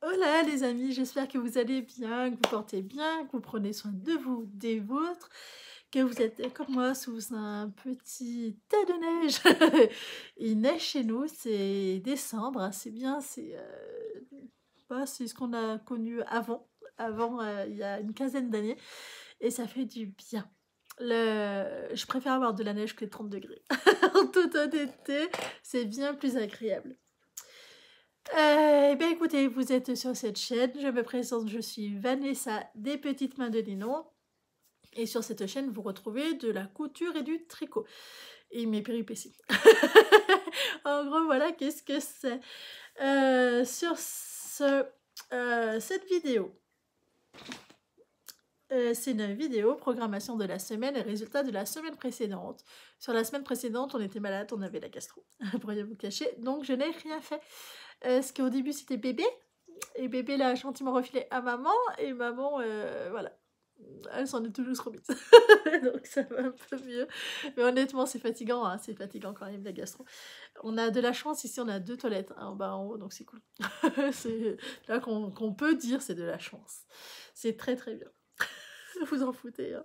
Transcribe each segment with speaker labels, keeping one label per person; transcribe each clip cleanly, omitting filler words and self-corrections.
Speaker 1: Hola les amis, j'espère que vous allez bien, que vous portez bien, que vous prenez soin de vous, des vôtres, que vous êtes comme moi sous un petit tas de neige. Il neige chez nous, c'est décembre, hein, c'est bien, c'est ce qu'on a connu avant il y a une quinzaine d'années, et ça fait du bien. Je préfère avoir de la neige que 30 degrés. En toute honnêteté, c'est bien plus agréable. Eh bien écoutez, vous êtes sur cette chaîne, je me présente, je suis Vanessa des Petites Mains de Ninon. Et sur cette chaîne, vous retrouvez de la couture et du tricot. Et mes péripéties. En gros, voilà, qu'est-ce que c'est cette vidéo, c'est une vidéo programmation de la semaine et résultats de la semaine précédente. Sur la semaine précédente, on était malade, on avait la gastro, pour rien vous cacher, donc je n'ai rien fait. Parce qu'au début, c'était bébé, et bébé l'a gentiment refilé à maman, et maman, voilà, elle s'en est tout juste remise. Donc ça va un peu mieux. Mais honnêtement, c'est fatigant, hein, c'est fatigant quand même la gastro. On a de la chance ici, on a 2 toilettes, hein, en bas, en haut, donc c'est cool. C'est là qu'on peut dire c'est de la chance. C'est très très bien. Vous en foutez, hein.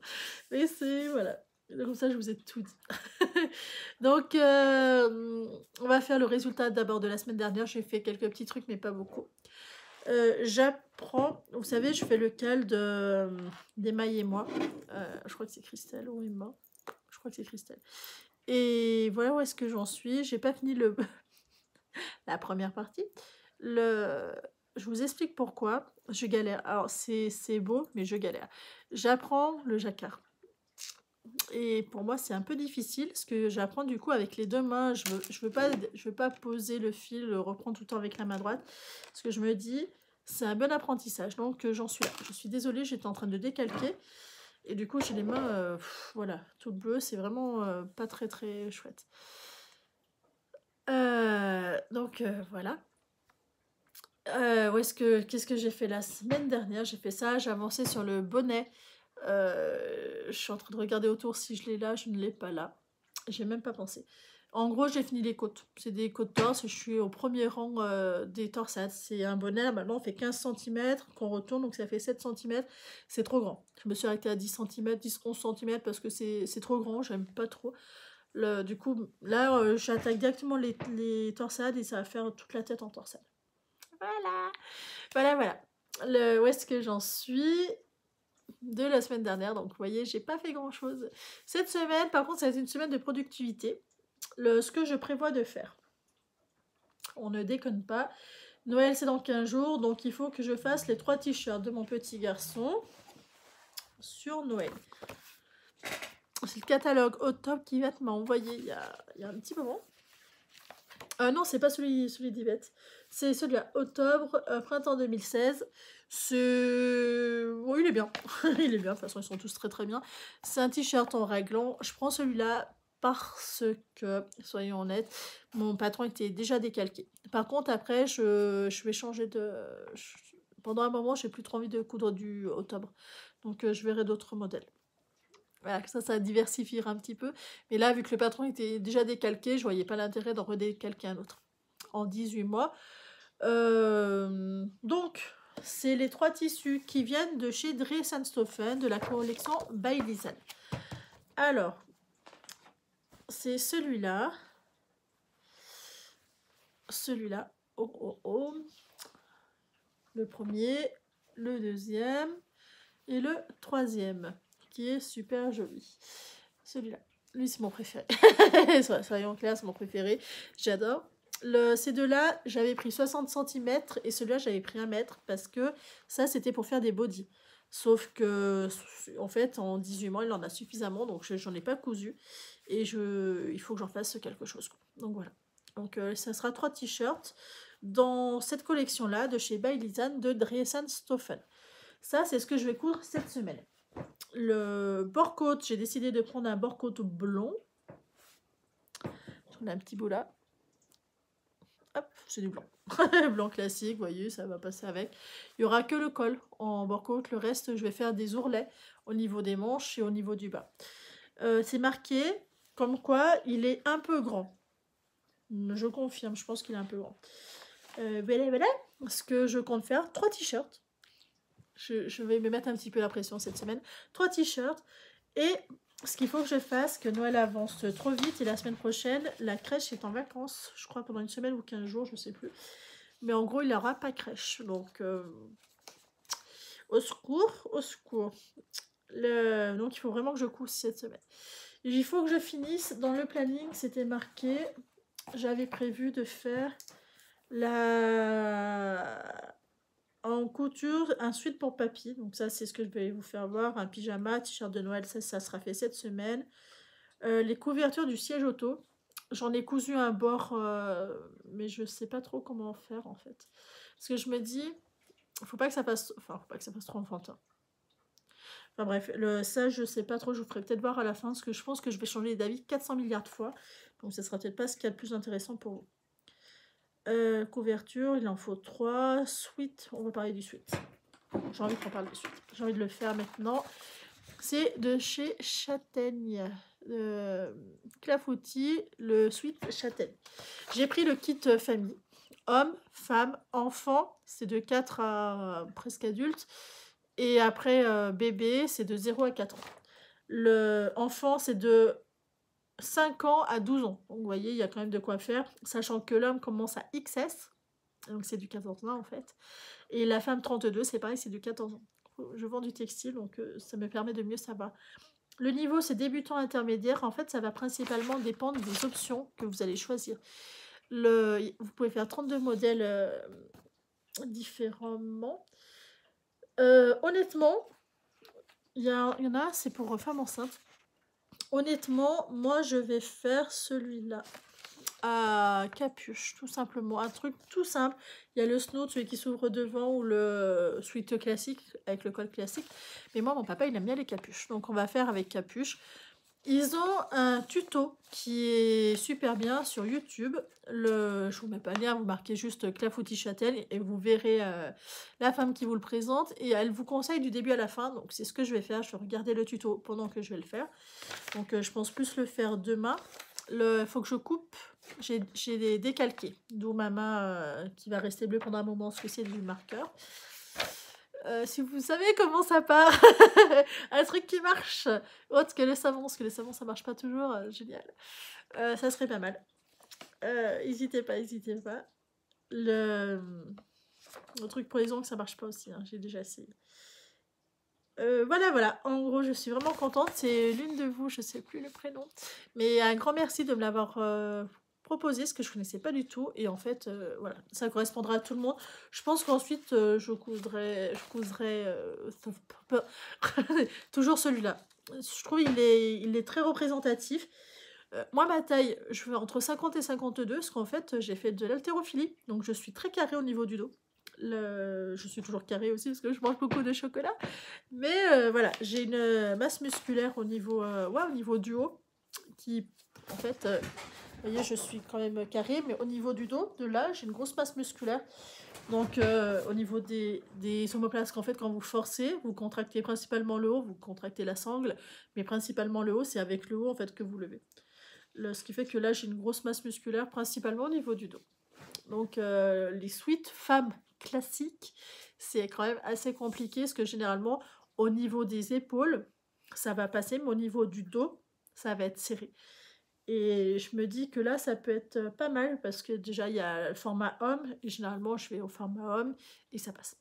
Speaker 1: Mais c'est, voilà. Comme ça, je vous ai tout dit. Donc, on va faire le résultat d'abord de la semaine dernière. J'ai fait quelques petits trucs, mais pas beaucoup. J'apprends, vous savez, je fais le cal d'Emma et moi. Je crois que c'est Christelle ou Emma. Je crois que c'est Christelle. Et voilà où est-ce que j'en suis. J'ai pas fini la première partie. Je vous explique pourquoi. Je galère. Alors, c'est beau, mais je galère. J'apprends le jacquard. Et pour moi, c'est un peu difficile, parce que j'apprends du coup avec les deux mains. Je veux pas poser le fil, le reprendre tout le temps avec la main droite, parce que je me dis, c'est un bon apprentissage. Donc, j'en suis là. Je suis désolée, j'étais en train de décalquer. Et du coup, j'ai les mains, voilà, toutes bleues. C'est vraiment pas très très chouette. Donc, voilà. Qu'est-ce que j'ai fait la semaine dernière? J'ai fait ça, j'ai avancé sur le bonnet. Je suis en train de regarder autour si je l'ai là, je ne l'ai pas là. J'ai même pas pensé. En gros, j'ai fini les côtes. C'est des côtes torse, je suis au premier rang des torsades. C'est un bonnet, normalement, on fait 15 cm, qu'on retourne, donc ça fait 7 cm. C'est trop grand. Je me suis arrêtée à 10 cm, 10-11 cm, parce que c'est trop grand, j'aime pas trop. Du coup, là, j'attaque directement les torsades et ça va faire toute la tête en torsade. Voilà. Voilà. Où est-ce que j'en suis de la semaine dernière? Donc, vous voyez, j'ai pas fait grand-chose. Cette semaine, par contre, ça va être une semaine de productivité. Ce que je prévois de faire. On ne déconne pas. Noël, c'est dans 15 jours, donc il faut que je fasse les 3 t-shirts de mon petit garçon sur Noël. C'est le catalogue Octobre qu'Yvette m'a envoyé il y a un petit moment. Non, c'est pas celui d'Yvette. C'est celui-là, Octobre, printemps 2016. Bon, il est bien. Il est bien, de toute façon, ils sont tous très très bien. C'est un t-shirt en raglan. Je prends celui-là parce que, soyons honnêtes, mon patron était déjà décalqué. Par contre, après, je vais changer pendant un moment, j'ai plus trop envie de coudre du Octobre. Donc, je verrai d'autres modèles. Voilà, ça diversifiera un petit peu. Mais là, vu que le patron était déjà décalqué, je voyais pas l'intérêt d'en redécalquer un autre. En 18 mois. Donc, c'est les 3 tissus qui viennent de chez Dres & Stoffen, de la collection by Lisanne. Alors, c'est celui-là. Celui-là. Oh. Le premier, le deuxième et le troisième, qui est super joli. Celui-là. Lui, c'est mon préféré. Soyons clairs, c'est mon préféré. J'adore. Ces deux-là, j'avais pris 60 cm et celui-là, j'avais pris 1 mètre parce que ça, c'était pour faire des bodys. Sauf que, en fait, en 18 mois, il en a suffisamment, donc j'en ai pas cousu. Et il faut que j'en fasse quelque chose. Donc voilà. Donc ça sera 3 t-shirts dans cette collection-là de chez By Lisanne de Dres & Stoffen. Ça, c'est ce que je vais coudre cette semaine. Le bord-côte, j'ai décidé de prendre un bord-côte blond. J'en ai un petit bout là. Hop, c'est du blanc. Blanc classique, vous voyez, ça va passer avec. Il n'y aura que le col en bord-côte. Le reste, je vais faire des ourlets au niveau des manches et au niveau du bas. C'est marqué comme quoi il est un peu grand. Je confirme, je pense qu'il est un peu grand. Voilà. ce que je compte faire, 3 t-shirts. Je vais me mettre un petit peu la pression cette semaine. 3 t-shirts. Et ce qu'il faut que je fasse, que Noël avance trop vite. Et la semaine prochaine, la crèche est en vacances. Je crois pendant une semaine ou 15 jours, je ne sais plus. Mais en gros, il n'aura pas crèche. Donc, au secours, au secours. Donc, il faut vraiment que je couche cette semaine. Et il faut que je finisse. Dans le planning, c'était marqué. J'avais prévu de faire en couture un sweat pour papy. Donc ça, c'est ce que je vais vous faire voir. Un pyjama, t-shirt de Noël, ça sera fait cette semaine. Les couvertures du siège auto. J'en ai cousu un bord, mais je sais pas trop comment faire en fait. Parce que je me dis, faut pas que ça fasse trop enfantin. Enfin bref, ça je sais pas trop, je vous ferai peut-être voir à la fin, parce que je pense que je vais changer d'avis 400 milliards de fois. Donc ce sera peut-être pas ce qu'il y a de plus intéressant pour vous. Couverture, il en faut 3. Sweat, on va parler du sweat. J'ai envie qu'on parle du sweat. J'ai envie de le faire maintenant. C'est de chez Châtaigne. Clafoutis, le sweat Châtaigne. J'ai pris le kit famille. Homme, femme, enfant, c'est de 4 à presque adultes. Et après, bébé, c'est de 0 à 4 ans. Le enfant, c'est de 5 ans à 12 ans. Donc, vous voyez, il y a quand même de quoi faire. Sachant que l'homme commence à XS. Donc, c'est du 14 ans, en fait. Et la femme 32, c'est pareil, c'est du 14 ans. Je vends du textile, donc ça me permet de mieux savoir. Le niveau, c'est débutant intermédiaire. En fait, ça va principalement dépendre des options que vous allez choisir. Vous pouvez faire 32 modèles différemment. Honnêtement, il y en a, c'est pour femmes enceintes. Honnêtement, moi, je vais faire celui-là à capuche, tout simplement. Un truc tout simple. Il y a le snood, celui qui s'ouvre devant, ou le sweat classique, avec le col classique. Mais moi, mon papa, il aime bien les capuches. Donc, on va faire avec capuche. Ils ont un tuto qui est super bien sur YouTube. Je vous mets pas le lien, vous marquez juste Clafoutis Châtaigne et vous verrez la femme qui vous le présente. Et elle vous conseille du début à la fin. Donc c'est ce que je vais faire. Je vais regarder le tuto pendant que je vais le faire. Donc je pense plus le faire demain. Il faut que je coupe. J'ai décalqué. D'où ma main qui va rester bleue pendant un moment parce que c'est du marqueur. Si vous savez comment ça part, un truc qui marche, autre que le savon, parce que le savon ça marche pas toujours, génial. Ça serait pas mal. N'hésitez pas, n'hésitez pas. Le truc pour les ongles, ça marche pas aussi, hein, j'ai déjà essayé. Voilà. En gros, je suis vraiment contente. C'est l'une de vous, je sais plus le prénom. Mais un grand merci de me l'avoir proposé, ce que je connaissais pas du tout. Et en fait, voilà, ça correspondra à tout le monde. Je pense qu'ensuite, je coudrai toujours celui-là. Je trouve il est très représentatif. Moi, ma taille, je fais entre 50 et 52, parce qu'en fait, j'ai fait de l'haltérophilie. Donc, je suis très carrée au niveau du dos. Je suis toujours carrée aussi parce que je mange beaucoup de chocolat. Mais voilà, j'ai une masse musculaire au niveau du haut. Qui, en fait, vous voyez, je suis quand même carrée, mais au niveau du dos, de là, j'ai une grosse masse musculaire. Donc, au niveau des omoplates, qu'en fait, quand vous forcez, vous contractez principalement le haut, vous contractez la sangle, mais principalement le haut, c'est avec le haut, en fait, que vous levez. Ce qui fait que là, j'ai une grosse masse musculaire, principalement au niveau du dos. Donc, les suites femmes classiques, c'est quand même assez compliqué, parce que généralement, au niveau des épaules, ça va passer, mais au niveau du dos, ça va être serré. Et je me dis que là, ça peut être pas mal, parce que déjà, il y a le format homme, et généralement, je vais au format homme, et ça passe.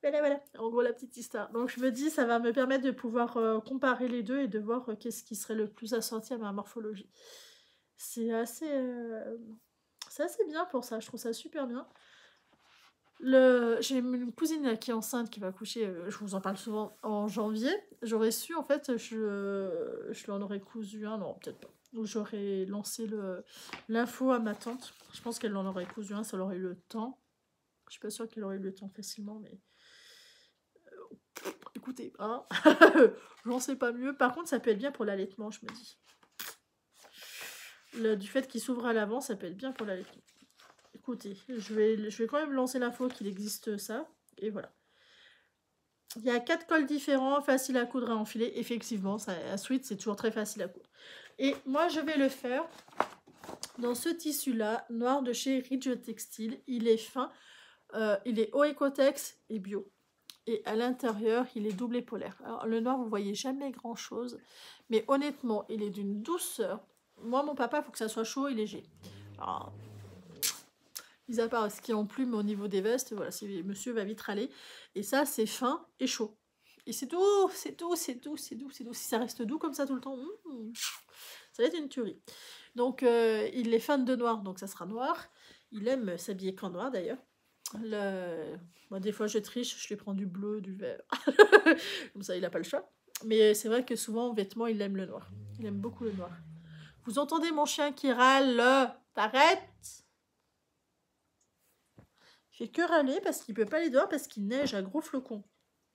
Speaker 1: Voilà, en gros, la petite histoire. Donc, je me dis, ça va me permettre de pouvoir comparer les deux, et de voir qu'est-ce qui serait le plus assorti à ma morphologie. C'est assez bien pour ça, je trouve ça super bien. J'ai une cousine qui est enceinte, qui va accoucher, je vous en parle souvent, en janvier. J'aurais su, en fait, je lui en aurais cousu un, non, peut-être pas. Ou j'aurais lancé l'info à ma tante. Je pense qu'elle en aurait cousu un, ça aurait eu le temps. Je suis pas sûre qu'elle aurait eu le temps facilement, mais... écoutez, hein, j'en sais pas mieux. Par contre, ça peut être bien pour l'allaitement, je me dis. Du fait qu'il s'ouvre à l'avant, ça peut être bien pour l'allaitement. Écoutez, je vais quand même lancer l'info qu'il existe ça. Et voilà. Il y a 4 cols différents, faciles à coudre et à enfiler. Effectivement, un sweat, c'est toujours très facile à coudre. Et moi, je vais le faire dans ce tissu-là, noir de chez Ridge Textile. Il est fin. Il est haut Ecotex et bio. Et à l'intérieur, il est double polaire. Alors, le noir, vous voyez jamais grand-chose. Mais honnêtement, il est d'une douceur. Moi, mon papa, il faut que ça soit chaud et léger. Alors, mis à part ce qui est en plume au niveau des vestes, voilà, monsieur va vite râler. Et ça, c'est fin et chaud. Et c'est doux, c'est doux, c'est doux, c'est doux, c'est doux. Si ça reste doux comme ça tout le temps, ça va être une tuerie. Donc, il est fan de noir, donc ça sera noir. Il aime s'habiller qu'en noir d'ailleurs. Moi, des fois, je triche, je lui prends du bleu, du vert. Comme ça, il n'a pas le choix. Mais c'est vrai que souvent, en vêtements, il aime le noir. Il aime beaucoup le noir. Vous entendez mon chien qui râle? T'arrêtes? Il fait que râler parce qu'il peut pas aller dehors parce qu'il neige à gros flocons.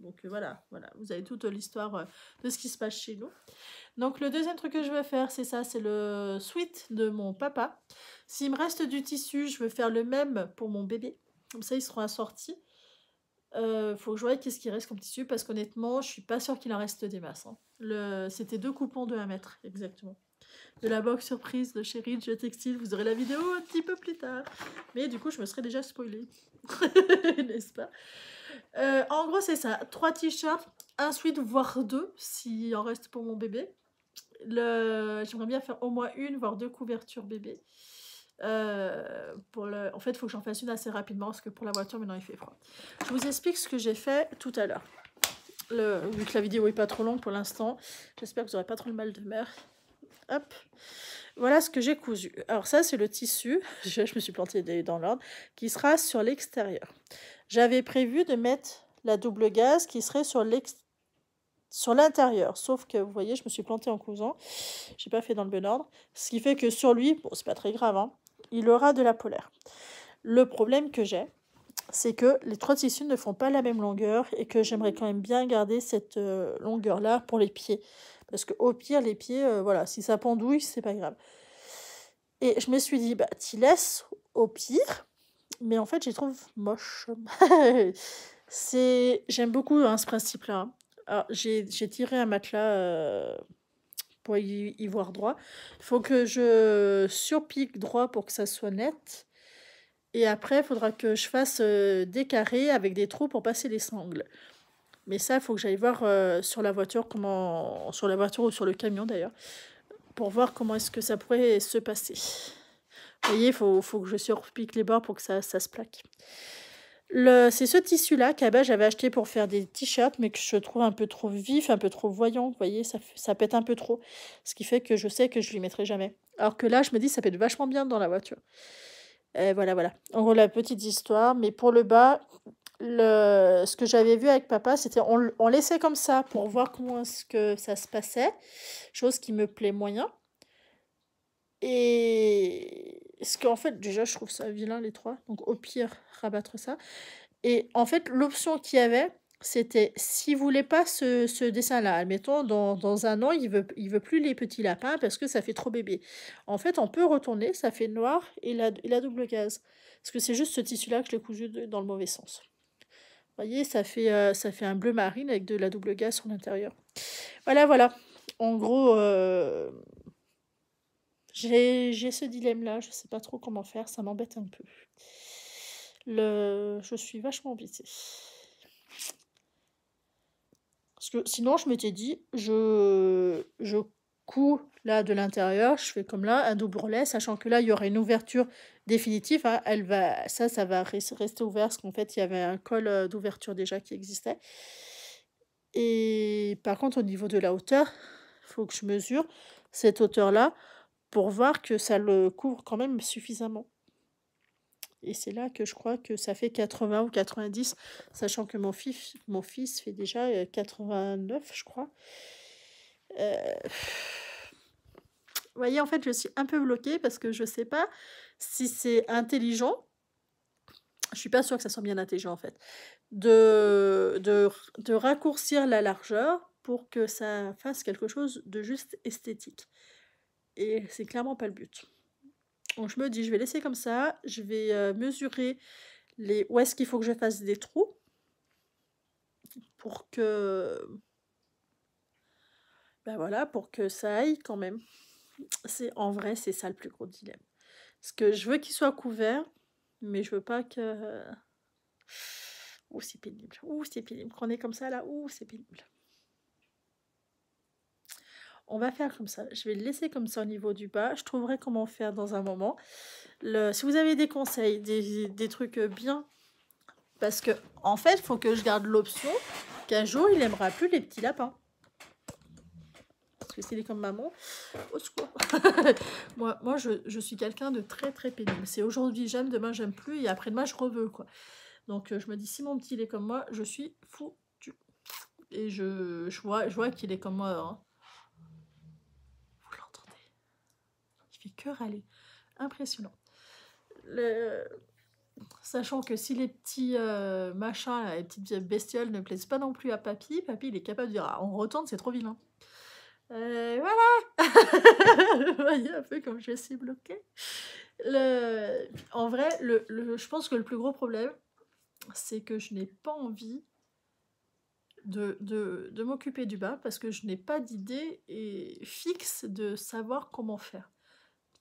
Speaker 1: Donc voilà, vous avez toute l'histoire de ce qui se passe chez nous. Donc le deuxième truc que je vais faire, c'est ça, c'est le sweat de mon papa. S'il me reste du tissu, je veux faire le même pour mon bébé. Comme ça, ils seront assortis. Faut que je voie qu'est-ce qui reste comme tissu parce qu'honnêtement, je suis pas sûre qu'il en reste des masses. Hein. C'était 2 coupons de 1 mètre, exactement. De la box surprise de chez Ridge Textile. Vous aurez la vidéo un petit peu plus tard. Mais du coup, je me serais déjà spoilée. N'est-ce pas? En gros, c'est ça. 3 t-shirts, un sweat, voire 2, s'il en reste pour mon bébé. J'aimerais bien faire au moins 1, voire 2 couvertures bébé. En fait, il faut que j'en fasse une assez rapidement parce que pour la voiture, maintenant, il fait froid. Je vous explique ce que j'ai fait tout à l'heure. Vu que la vidéo est pas trop longue pour l'instant, j'espère que vous n'aurez pas trop le mal de mer. Hop. Voilà ce que j'ai cousu. Alors ça, c'est le tissu, je me suis plantée dans l'ordre, qui sera sur l'extérieur. J'avais prévu de mettre la double gaze qui serait sur l'intérieur. Sauf que, vous voyez, je me suis plantée en cousant. J'ai pas fait dans le bon ordre. Ce qui fait que sur lui, bon, c'est pas très grave, hein, il aura de la polaire. Le problème que j'ai, c'est que les 3 tissus ne font pas la même longueur et que j'aimerais quand même bien garder cette longueur-là pour les pieds. Parce qu'au pire, les pieds, voilà, si ça pendouille, c'est pas grave. Et je me suis dit, bah, t'y laisses au pire, mais en fait, je les trouve moches. J'aime beaucoup hein, ce principe-là. Hein. Alors, j'ai tiré un matelas pour y voir droit. Il faut que je surpique droit pour que ça soit net. Et après, il faudra que je fasse des carrés avec des trous pour passer les sangles. Mais ça, il faut que j'aille voir sur la voiture, sur la voiture ou sur le camion d'ailleurs, pour voir comment est-ce que ça pourrait se passer. Vous voyez, il faut que je surpique les bords pour que ça se plaque. C'est ce tissu-là qu'à base j'avais acheté pour faire des t-shirts, mais que je trouve un peu trop vif, un peu trop voyant. Vous voyez, ça pète un peu trop. Ce qui fait que je sais que je ne lui mettrai jamais. Alors que là, je me dis, ça pète vachement bien dans la voiture. Voilà. En gros, la petite histoire. Mais pour le bas, ce que j'avais vu avec papa, c'était on laissait comme ça pour voir comment est-ce que ça se passait. Chose qui me plaît moyen. Et ce qu'en fait, déjà, je trouve ça vilain, les 3. Donc, au pire, rabattre ça. Et en fait, l'option qu'il y avait, c'était s'il voulait pas ce dessin-là, admettons, dans 1 an, il veut plus les petits lapins parce que ça fait trop bébé. En fait, on peut retourner, ça fait noir et la double gaze. Parce que c'est juste ce tissu-là que je l'ai cousu dans le mauvais sens. Vous voyez, ça fait un bleu marine avec de la double gaze sur l'intérieur. Voilà. En gros, j'ai ce dilemme-là, je sais pas trop comment faire, ça m'embête un peu. Je suis vachement embêtée. Parce que sinon, je m'étais dit, je couds là de l'intérieur, je fais comme là, un double relais, sachant que là, il y aura une ouverture définitive. Hein, ça va rester ouvert, parce qu'en fait, il y avait un col d'ouverture déjà qui existait. Et par contre, au niveau de la hauteur, il faut que je mesure cette hauteur-là pour voir que ça le couvre quand même suffisamment. Et c'est là que je crois que ça fait 80 ou 90, sachant que mon fils fait déjà 89, je crois. Vous voyez, en fait, je suis un peu bloquée parce que je ne sais pas si c'est intelligent. Je ne suis pas sûre que ça soit bien intelligent, en fait. De raccourcir la largeur pour que ça fasse quelque chose de juste esthétique. Et c'est clairement pas le but. Donc je me dis, je vais laisser comme ça, je vais mesurer où est-ce qu'il faut que je fasse des trous pour que pour que ça aille quand même. En vrai, c'est ça le plus gros dilemme. Parce que je veux qu'il soit couvert, mais je veux pas que Ouh, c'est pénible. Ouh, c'est pénible. Quand on est comme ça, là, ouh, c'est pénible. On va faire comme ça. Je vais le laisser comme ça au niveau du bas. Je trouverai comment faire dans un moment. Si vous avez des conseils, des trucs bien, parce que en fait, il faut que je garde l'option qu'un jour, il n'aimera plus les petits lapins. Parce que s'il est comme maman, au secours. moi je suis quelqu'un de très très pénible. C'est aujourd'hui j'aime, demain j'aime plus, et après-demain je reveux, quoi. Donc je me dis, si mon petit il est comme moi, je suis foutue. Et je vois qu'il est comme moi. Hein. Vous l'entendez? Il fait que râler. Impressionnant. Sachant que si les petits machins, là, les petites bestioles ne plaisent pas non plus à papy, papy il est capable de dire, ah, on retourne, c'est trop vilain. Voilà. Vous voyez un peu comme je suis bloquée. En vrai, je pense que le plus gros problème, c'est que je n'ai pas envie de m'occuper du bas parce que je n'ai pas d'idée fixe de savoir comment faire.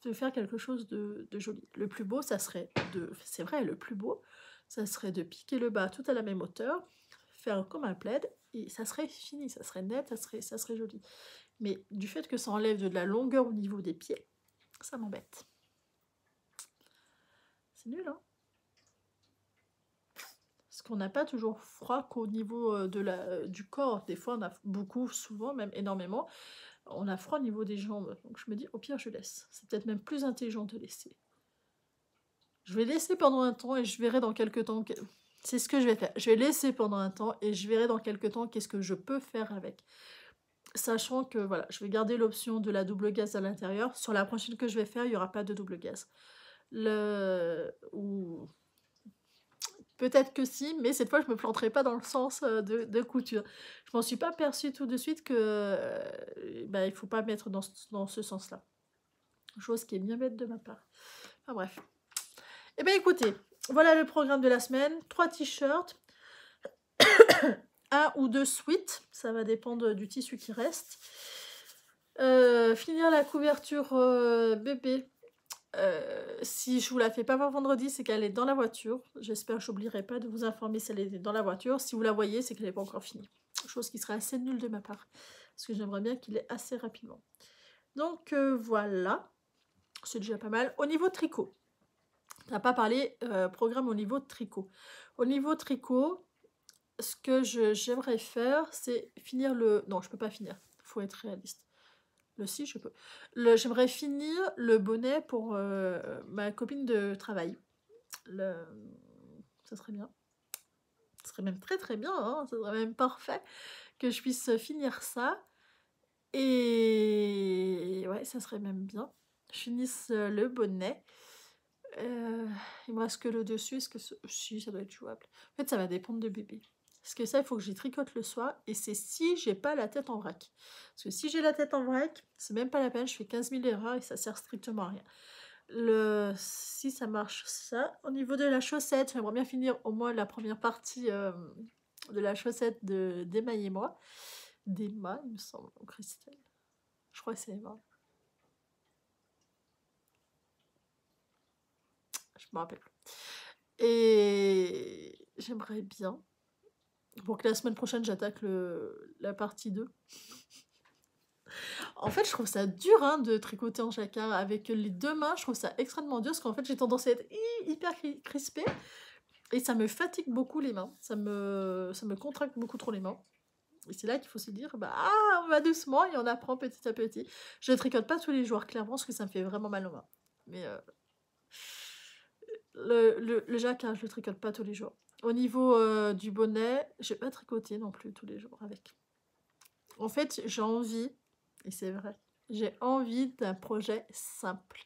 Speaker 1: De faire quelque chose de joli. Le plus beau, ça serait c'est vrai, le plus beau, ça serait de piquer le bas tout à la même hauteur, faire comme un plaid, et ça serait fini, ça serait net, ça serait joli. Mais du fait que ça enlève de la longueur au niveau des pieds, ça m'embête. C'est nul, hein? Parce qu'on n'a pas toujours froid qu'au niveau du corps. Des fois, on a beaucoup, souvent, même énormément. On a froid au niveau des jambes. Donc je me dis, au pire, je laisse. C'est peut-être même plus intelligent de laisser. Je vais laisser pendant un temps et je verrai dans quelques temps. C'est ce que je vais faire. Je vais laisser pendant un temps et je verrai dans quelques temps qu'est-ce que je peux faire avec. Sachant que voilà, je vais garder l'option de la double gaze à l'intérieur. Sur la prochaine que je vais faire, il n'y aura pas de double gaze. Ou peut-être que si, mais cette fois je me planterai pas dans le sens de couture. Je m'en suis pas perçue tout de suite que il faut pas mettre dans ce sens-là. Chose qui est bien bête de ma part. Enfin bref. Eh bien écoutez, voilà le programme de la semaine. 3 t-shirts, 1 ou 2 sweats, ça va dépendre du tissu qui reste. Finir la couverture bébé. Si je vous la fais pas voir vendredi, c'est qu'elle est dans la voiture. J'espère que j'oublierai pas de vous informer si elle est dans la voiture. Si vous la voyez, c'est qu'elle n'est pas encore finie. Chose qui serait assez nulle de ma part. Parce que j'aimerais bien qu'il ait assez rapidement. Donc voilà. C'est déjà pas mal. Au niveau tricot. On n'a pas parlé programme au niveau de tricot. Au niveau tricot, ce que j'aimerais faire, c'est finir le... Non, je peux pas finir. Il faut être réaliste. Si, je peux. J'aimerais finir le bonnet pour ma copine de travail. Ça serait bien. Ça serait même très très bien. Hein, ça serait même parfait que je puisse finir ça. Et ouais, ça serait même bien. Je finisse le bonnet. Il me reste que le dessus. Est-ce que si, ça doit être jouable. En fait, ça va dépendre de bébé. Parce que ça, il faut que j'y tricote le soir. Et c'est si j'ai pas la tête en vrac. Parce que si j'ai la tête en vrac, c'est même pas la peine. Je fais 15 000 erreurs et ça sert strictement à rien. Si ça marche, ça. Au niveau de la chaussette, j'aimerais bien finir au moins la première partie de la chaussette d'Emma et moi. D'Emma, il me semble. Ou Christelle. Je crois que c'est Emma. Je me rappelle plus. Et j'aimerais bien, pour que la semaine prochaine, j'attaque la partie 2. En fait, je trouve ça dur hein, de tricoter en jacquard. Avec les 2 mains, je trouve ça extrêmement dur, parce qu'en fait, j'ai tendance à être hyper crispée. Et ça me fatigue beaucoup les mains. Ça me contracte beaucoup trop les mains. Et c'est là qu'il faut se dire, on va doucement et on apprend petit à petit. Je ne tricote pas tous les jours, clairement, parce que ça me fait vraiment mal aux mains. Mais le jacquard, je le tricote pas tous les jours. Au niveau du bonnet, je vais pas tricoter non plus tous les jours avec. En fait, j'ai envie, et c'est vrai, j'ai envie d'un projet simple.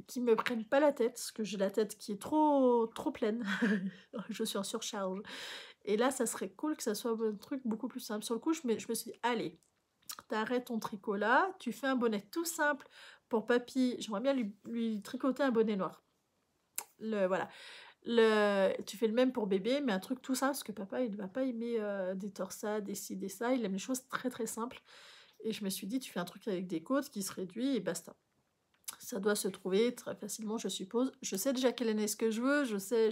Speaker 1: Qui me prenne pas la tête, parce que j'ai la tête qui est trop pleine. Je suis en surcharge. Et là, ça serait cool que ça soit un truc beaucoup plus simple. Sur le coup, je me suis dit, allez, t'arrêtes ton tricot là, tu fais un bonnet tout simple pour papy. J'aimerais bien lui tricoter un bonnet noir. Voilà. Tu fais le même pour bébé, mais un truc tout simple, parce que papa, il ne va pas aimer des torsades, des ci, des ça. Il aime les choses très très simples. Et je me suis dit, tu fais un truc avec des côtes qui se réduit et basta. Ça doit se trouver très facilement, je suppose. Je sais déjà quelle année ce que je veux, je sais.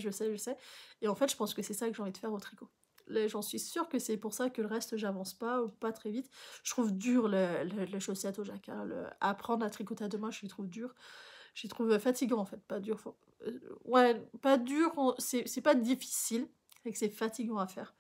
Speaker 1: Et en fait, je pense que c'est ça que j'ai envie de faire au tricot. Là, j'en suis sûre que c'est pour ça que le reste, j'avance pas ou pas très vite. Je trouve dur les chaussettes au jacquard. Apprendre à tricoter à deux mains, je les trouve dur. Je les trouve fatigant en fait, pas dur. Ouais, pas dur, c'est pas difficile, c'est que c'est fatigant à faire.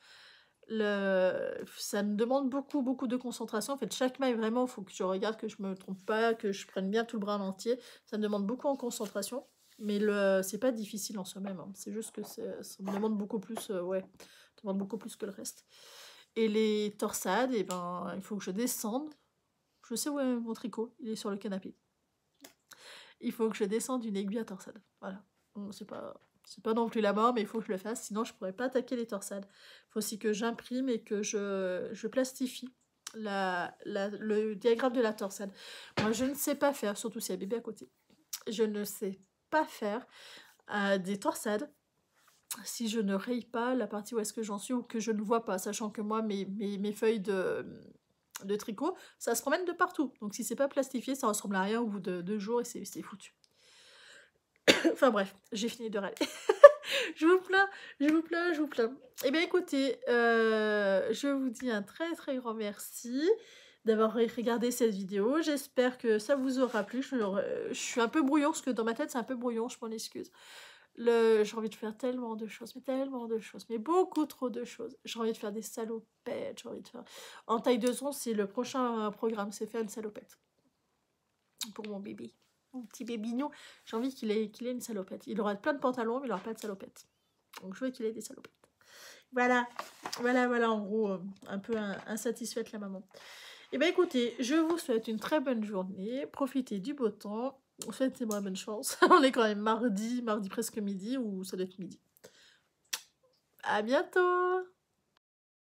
Speaker 1: Ça me demande beaucoup, beaucoup de concentration. En fait, chaque maille, vraiment, il faut que je regarde, que je me trompe pas, que je prenne bien tout le bras en entier. Ça me demande beaucoup en concentration. Mais c'est pas difficile en soi-même, hein. C'est juste que ça me demande beaucoup plus, ouais, ça demande beaucoup plus que le reste. Et les torsades, et ben, il faut que je descende. Je sais où est mon tricot, il est sur le canapé. Il faut que je descende une aiguille à torsade. Voilà. Bon, c'est pas non plus la mort, mais il faut que je le fasse, sinon je pourrais pas attaquer les torsades. Il faut aussi que j'imprime et que je plastifie le diagramme de la torsade. Moi, je ne sais pas faire, surtout s'il y a bébé à côté. Je ne sais pas faire des torsades si je ne raye pas la partie où est-ce que j'en suis ou que je ne vois pas, sachant que moi, mes feuilles de tricot, ça se promène de partout. Donc si c'est pas plastifié, ça ressemble à rien au bout de 2 jours et c'est foutu. Enfin bref, j'ai fini de râler. Je vous plains, je vous plains, je vous plains. Eh bien écoutez, je vous dis un très très grand merci d'avoir regardé cette vidéo. J'espère que ça vous aura plu. Je suis un peu brouillon, parce que dans ma tête c'est un peu brouillon, je m'en excuse. J'ai envie de faire tellement de choses, mais beaucoup trop de choses. J'ai envie de faire des salopettes, j'ai envie de faire... En taille 2 onces, c'est le prochain programme, c'est faire une salopette. Pour mon bébé. Mon petit bébinou, j'ai envie qu'il ait une salopette. Il aura plein de pantalons, mais il n'aura pas de salopette. Donc je veux qu'il ait des salopettes. Voilà, en gros, un peu insatisfaite la maman. Et bien écoutez, je vous souhaite une très bonne journée. Profitez du beau temps. Souhaitez-moi bonne chance. On est quand même mardi presque midi, ou ça doit être midi. À bientôt!